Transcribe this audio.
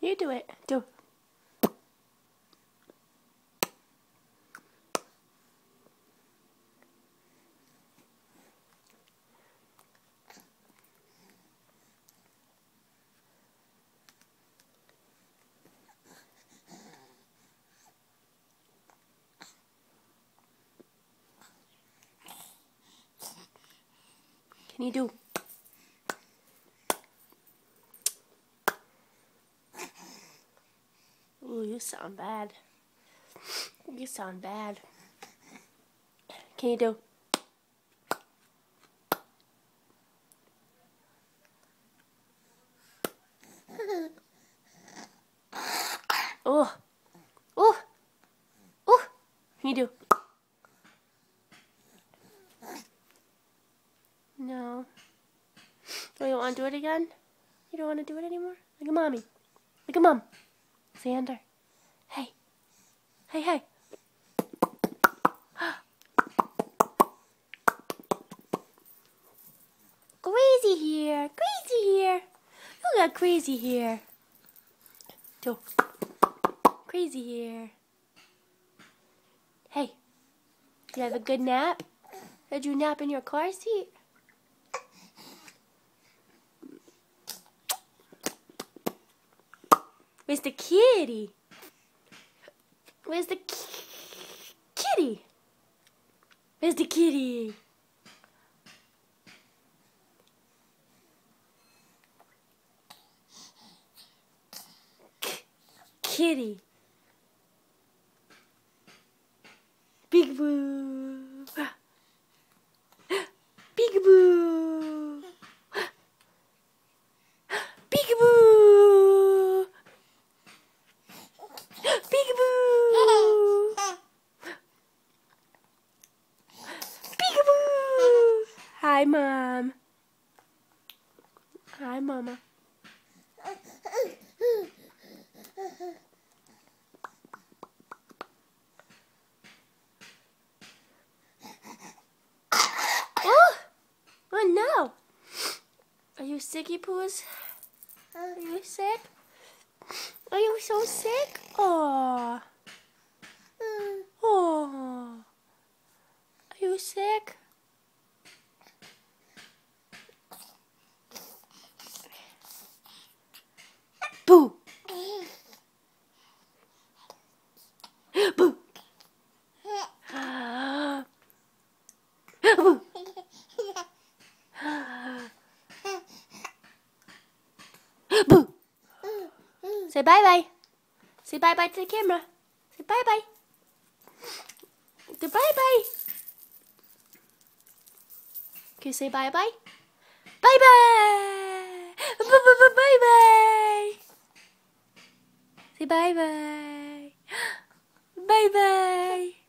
You do it. Do. Can you do? Ooh, you sound bad. You sound bad. Can you do? Oh, oh, oh. Can you do? No. Oh, you don't want to do it again? You don't want to do it anymore? Look at mommy. Look at mom. Xander. Hey. Hey, hey. Crazy here. Crazy here. Look at crazy here. Two. Crazy here. Hey. You have a good nap? Did you nap in your car seat? Where's the kitty? Where's the kitty? Where's the kitty? Kitty. Big Boo. Big Boo. Big Boo. Big Boo. Big Boo. Hi, Mom. Hi, Mama. Oh no! Are you sicky poos? Are you sick? Are you so sick? Oh. Oh. Are you sick? Boo! Boo! Boo! Boo! Say bye-bye. Say bye-bye to the camera. Say bye-bye. Say bye-bye. Okay, say bye-bye. Bye-bye. Bye-bye. Say bye-bye. Bye-bye.